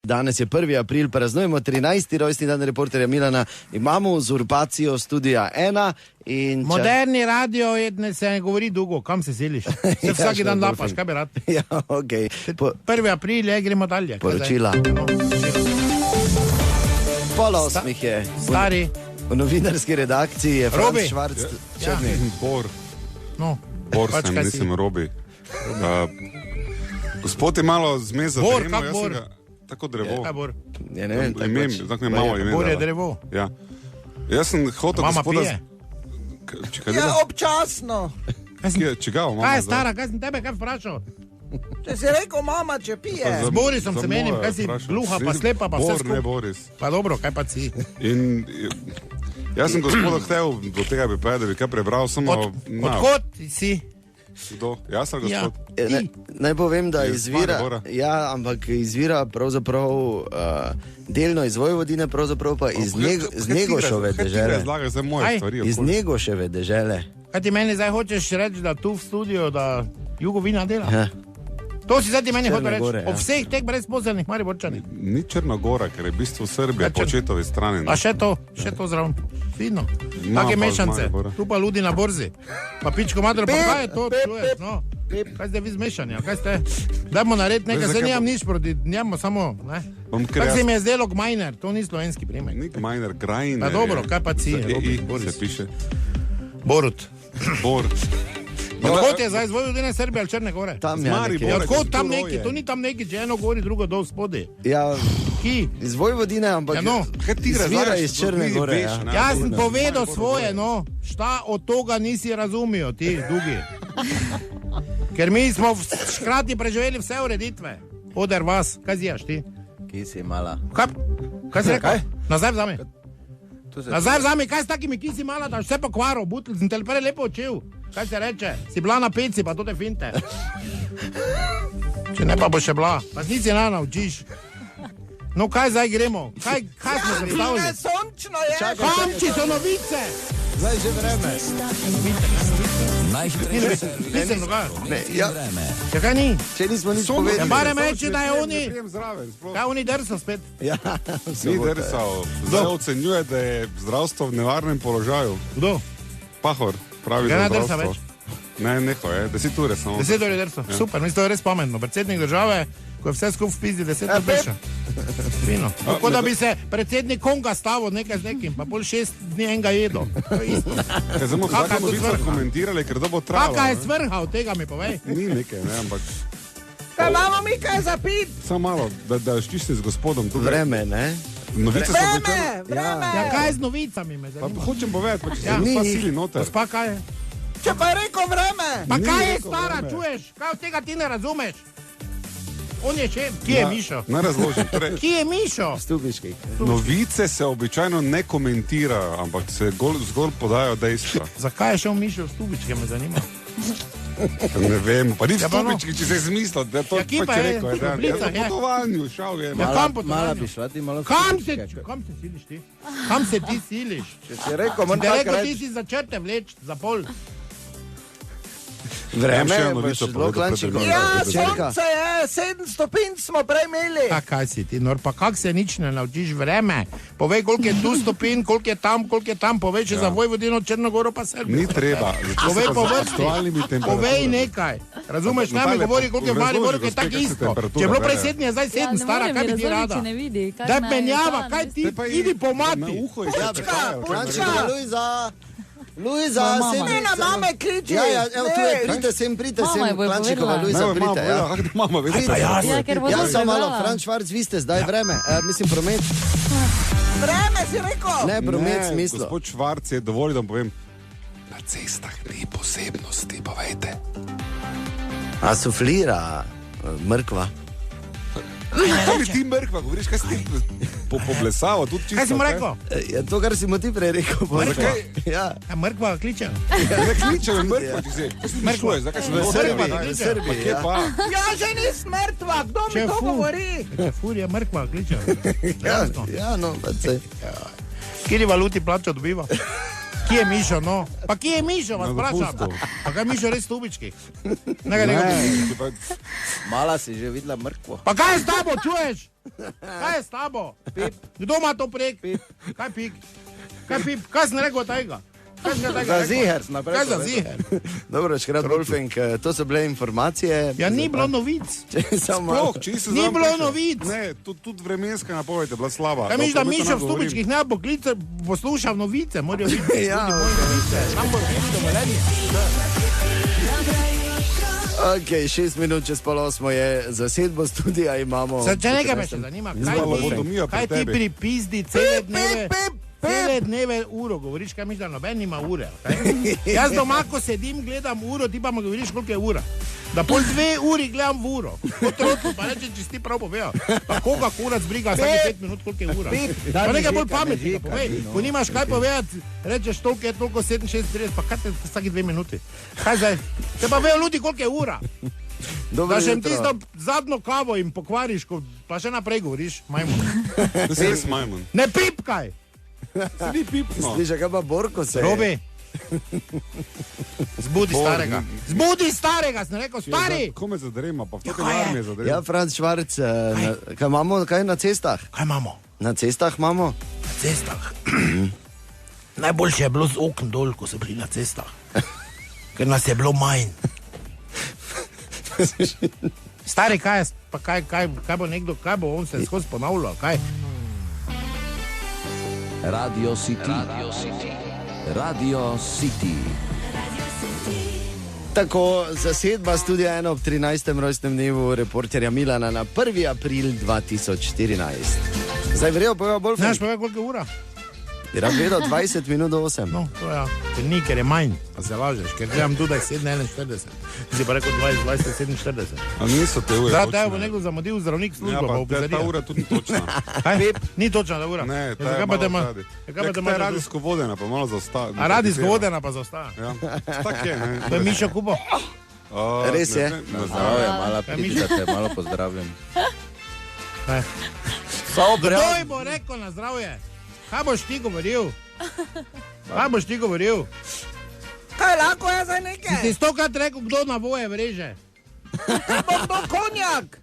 Danes je 1. april, praznujemo 13. rojstni dan reporterja Milana. Imamo uzurpacijo Studia 1 in... Moderni radio se ne govori dolgo, kam se seliš? Se vsaki dan lapaš, kaj bi rad? Ja, okej. 1. april je, gremo dalje. Poročila. Pol 8 je. Stari. V novinarski redakciji je Franz Robi. Švarc. Ja. Bor. No. Bor Pač sem, kaj si? nisem Robi. Gospod je malo zmes za Bor, temo, kak jaz bor? sem ga... Tako drevo. Kaj bor? Ja, ne vem, tako pač. Tako ne malo ime. Bor je dala. drevo. Ja. Jaz sem hotel Mama gospoda... pije. Čekaj, Ja, občasno. čigavo, mama. Kaj je stara, kaj sem tebe kaj vprašal? Če si rekel, mama, če pije. Z Borisom se menim, kaj si gluha, pa slepa, pa vse Bor, ne skupaj. Boris. Pa dobro, kaj pa si? In jaz sem gospoda hotel do tega bi povedal, da bi kaj prebral, samo... Odkot si? Kdo? Jaz sem Ja. gospod. Naj povem, da Je izvira, Maribora. ja, ampak izvira pravzaprav delno iz Vojvodine, pravzaprav pa iz Njegošove Kaj ti dežele. razlagaš za moje Kaj? stvari? Iz okoli? Njegoševe dežele. Kaj ti meni zdaj hočeš reči, da tu v studiu, da Jugovina dela? Ja. To si zdaj ti meni hoče Črne reči. Gore, ja. O vseh teh brezposelnih Mariborčanih. Ni Črnogora, ker je v bistvu Srbija Ja, po očetovi strani. A še to zraven. Fino. Ma, Take pa z mešance. Maribora. Tu pa ludi na borzi. Pa pičko madro, pa kaj je to? Čuješ, no. Kaj ste vi zmešani, a kaj ste? Dajmo narediti nekaj, Veš, zdaj zakaj nimam pa- nič proti njemu, samo, ne. Bom ker Tako jaz- se mi je zdelo Gmajner, to ni slovenski primek. Nik Majner, Grajner. Pa dobro, kaj pa si, Robi, Robi, se Boris. piše. Borut. Bor. Odkot je zdaj z Vojvodine Srbije ali Črne Gore? Tam Z je Maribora. nekje. Ja, odkot tam to neki, je. to ni tam neki, če eno gori, drugo dol spodaj. Ja, Ki? iz Vojvodine, ampak Ja, no. Kaj ti izvira razlagaš, iz to Črne ti Gore. veš, Ja. ne? Jaz sem Ne, povedal Maribor svoje, no. Šta od toga nisi razumel, ti drugi. Ker mi smo škrati preživeli vse ureditve. Oder vas, kaj zjaš ti? Ki si mala. Kaj si rekel? Kaj? Nazaj vzami. Nazaj vzami, kaj s takimi kisi mala, da vse pa kvaro, butl, sem te prej lepo učil. Kaj se reče? Si bila na peci, pa to te finte. Če ne pa bo še bila, pa nisi na naučiš. No kaj zdaj gremo? Kaj smo se Ne, stavili? sončno je. Kamči so novice! Zdaj že vreme. Najhitrejši servis Nisem dogaja. Ne, ja, Ja kaj ni? če nismo nič Ja, povedali. barem reči, da je oni, Ne grem zraven, sploh. kaj oni drso spet. Ja, Ni drsal. Zdaj ocenjuje, da je zdravstvo v nevarnem položaju. Kdo? Pahor, pravi Kaj za ne drsa zdravstvo. več? Ne, neho je, 10 ure samo. 10 ur je drso. Super, mislim, to je res pametno. Predsednik države, ko je vse skupaj v pizdi, 10 ur peša. Fino. Tako da bi se predsednik Konga stavil nekaj z nekim, pa pol 6 dni enega jedo. To je isto. Ker smo Kaka je vsako to novico svrha? komentirali, ker to bo trajalo. Kaka je ne. svrha od tega, mi povej. Ni nekaj, ne, ampak Kaj imamo mi kaj za pit? samo malo, da ščisti z gospodom. Tukaj. vreme, ne? Novice so Vreme, vreme. Ja, kaj je z novicami, me Pa zanima. hočem povedati, pa če Ja. se Ni pa jih. sili noter. Gospa, kaj je? Če pa je rekel vreme. Pa Ni kaj je rekel stara, vreme. čuješ? Kaj od tega ti ne razumeš? On je šef. Kje je Mišo? Naj razložim. Torej, Kje je Mišo? Stubiški. novice se običajno ne komentira, ampak se zgolj podajo dejstva. Zakaj je šel Mišo v Stubičke, me zanima. Ne vem, pa ni Ja, pa no. stupički, če se je zmislil, da to Ja, kje pa pač je? rekel. V Toplicah je. Na potovanju, šel je. Ja, ma. kam po Mala potovanju? bi šla ti malo. Kam se siliš ti? Kam se ti siliš? Če si rekel, moram Da tako rekel, ti reči. si za črte vleč, za pol. Vreme, Ja, še eno boš novico zelo povedal klanček. pred Ja, Čerka. sonce je, 7 stopinj smo prej imeli. A kaj si ti, nor, pa kak se nič ne naučiš vreme? Povej, koliko je tu stopin, koliko je tam, povej še za Vojvodino, Črnogoro pa Srbijo. Ni treba. Povej po Z vrsti. aktualnimi temperaturami. Povej nekaj. Razumeš, Natalija, nami govori, koliko je v razloži, Mariboru, ki je gospe, tako kaj se isto. temperatura Če je bilo prej bere. 7, je zdaj 7, ne stara, morem kaj bi ti razložiti, rada? če ne vidi, kaj Daj naj menjava, dan, kaj veš. ti, Te pa je- idi po Na mati. uho je Ja, čakal. klanček, Luiza. Luiza, Mama. sem Ne na mame kriči. Ja, ja, evo tu je, Ne. pridite sem, pridite Mama sem, je bojo Klančikova, povedala. Luiza, Ne, mama pridite. povedala, Ja. kako ti mama ve. Pridite. Ja, ker bo Ja, to samo malo, prebrala. Franz Švarc, vi ste zdaj vreme, mislim promet, Vreme si rekel. ne promet Ne, smislu. gospod Švarc je dovolj, da vam povem. Na cestah ni posebnosti, povejte. A suflira mrkva. Kaj bi ti mrkva, govoriš, kaj si ti poblesava, tudi čisto. Kaj si mu rekel? Ja, to, kar si mu ti prej rekel. pa- Zakaj? Ja, Ja, mrkva kliče. Ne kliče me mrkva, če si. Kaj si ti čuješ, zakaj si me v Mrkva, Srbiji, da v kliče. Srbiji, Kje ja. pa? Ja, že nisi mrtva, kdo mi Če to fu. govori? Furija mrkva kliče. Ja, ja, no, pa se. Kjeri valuti plačo dobiva? Kje je Mišo, no? Pa kje je Mišo, vas Na vprašam? dopustu. Pa kaj Mišo res stubički? Mala si že videla mrkvo. Pa kaj je s tabo, čuješ? Kaj je s tabo? Kdo ima to prek? Kaj pik? Kaj pip? Kaj sem rekel tega? Za ziher, naprej. Kaj za ziher? Dobro, škrat Wolfing, to so bile informacije. Ja, ni bilo novic. Sploh, čisto Ni zraven bilo prišel. novic. Ne, tudi vremenska napoved je bila slaba. Kaj misliš, da To Mišo v govorim. stubičkih ne bo poslušal novice? Morajo biti Ja, tudi moje novice. Tam bo tudi dovoljenje. Ok, 6 minut čez pol 8 je zasedbo studija, imamo... Če nekaj me še zanima, Izvala vodomija pri kaj ti tebi. pri pizdi cele dneve uro govoriš, kaj misliš, da noben nima ure? Okay? Jaz doma, ko sedim, gledam uro, ti pa mi govoriš, koliko je ura. Da pol 2 uri gledam v uro. Otroku pa reče, če si ti prav povedal. Pa koga kurac briga vsake 5 minut, koliko je ura. Pa nekaj bolj pametnega povej. Ko nimaš kaj povedati, rečeš, toliko je, toliko 37, pa kaj te vsake 2 minuti? Kaj zdaj? Te pa vejo ljudi, koliko je ura. Dobro Da še jim jutro. tisto zadnjo kavo jim pokvariš, pa še naprej govoriš, majmun. To si res majmun. Ne pipkaj! Si ni pipno. Sliša, kaj pa Borko se je? Robi! Zbudi Bor, starega. Zbudi starega, sem rekel, stari! Ko me zadrema, pa v to Ja, kaj je? armije zadrema. Ja, Franc Švarc, kaj imamo, kaj na cestah? Kaj imamo? Na cestah imamo? Na cestah. Najboljše je bilo z okn dol, ko so bili na cestah. Ker nas je bilo manj. Stari, kaj je, pa kaj bo nekdo, kaj bo on se skozi ponavljal, kaj? Radio City. Radio City. Tako, zasedba studija 1 ob 13. rojstnem dnevu reporterja Milana na 1. april 2014. Zdaj verjel, pa je bolj Znaš fajn. pa koliko je ura? Je rad vedel 20 minut do 8. No, to ja. Ker ni, ker je manj, pa se lažeš, ker gledam tu, da je 7:41. Si pa rekel 20:47. A niso te ure Zdaj, da bo točne. nekdo zamudil zdravnik Ja, službo, pa pa ta opozoril. ura tudi ni točna. Kaj? Ni točna ta ura. Ne, ta Zakaj je pa te malo ima? radi. Zakaj pa te Ta ima? je radijsko vodena, pa malo zaostaja. A radijsko vodena pa zaostaja. Ja, tak je, ne. To je Mišo Kubo. Res je. Zdravje. Mala piti, da te malo pozdravim. Kaj? Samo Kdo ji bo rekel na zdravje? Kaj boš ti govoril? Kaj boš ti govoril? Kaj lahko je za Si nekaj? stokrat rekel, kdo na voje vreže? Bom to konjak.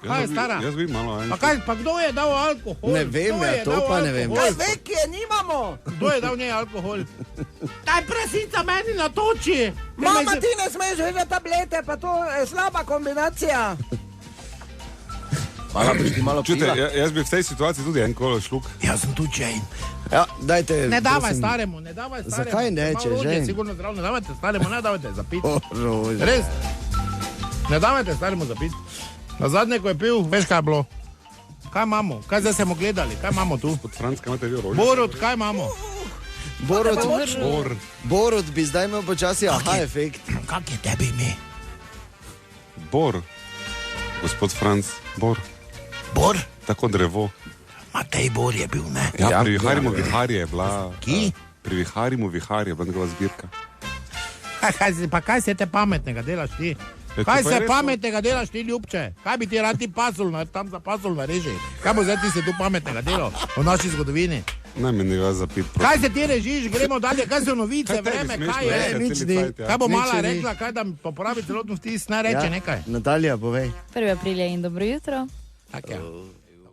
Kaj je stara? Jaz bi malo, Pa, kaj, pa kdo je dal alkohol? Ne vem, Kdo ja, je to dal pa ne vem. alkohol? Kaj ve, ki je nimamo? Kdo je dal njej alkohol? Daj prasica meni natoči! Mama, ti ne smeš vedeti tablete, pa to je slaba kombinacija. Malo prišti, malo Čujte, piva. jaz bi v tej situaciji tudi en kolo šluk. Jaz sem tu Jane. Ja, dajte. Ne davaj prosim. staremu, ne davaj staremu. Zakaj ne, Malo če rodje, Jane? Sigurno zdrav, ne davajte staremu, ne davajte za pit. O, Rože. Res. Ne davajte staremu za pit. Na zadnje, ko je pil, veš kaj je bilo? Kaj imamo? Kaj zdaj smo gledali? Kaj imamo tu? Pod Franc, kaj imate vi roli? Borut, kaj imamo? Borut bi zdaj imel počasi aha efekt. Kak je tebi ime? Bor. Gospod Franc, Bor. Bor? Tako drevo. Matej Bor je bil, ne? Ja, Ja, pri Viharju Viharje je bila. Ki? Pri Viharju Viharje je bila njegova zbirka. Kaj se te pametnega delaš ti? Ja, Kaj to pa se je res, pametnega delaš ti, ljubče? Kaj bi ti rad ti pasul, tam za pasul nareži? Kaj bo zdaj ti se tu pametnega delal v naši zgodovini? Ne meni ga zapit. Kaj se ti režiš, gremo dalje, kaj so novice, Kaj tebi vreme, smešno kaj je, je? celi nič ni. cajt, ja. Kaj bo Nič mala ni. rekla, kaj da popravi celotno vtis, naj reče nekaj. Natalija, povej. 1. april je in dobro jutro. Tak je.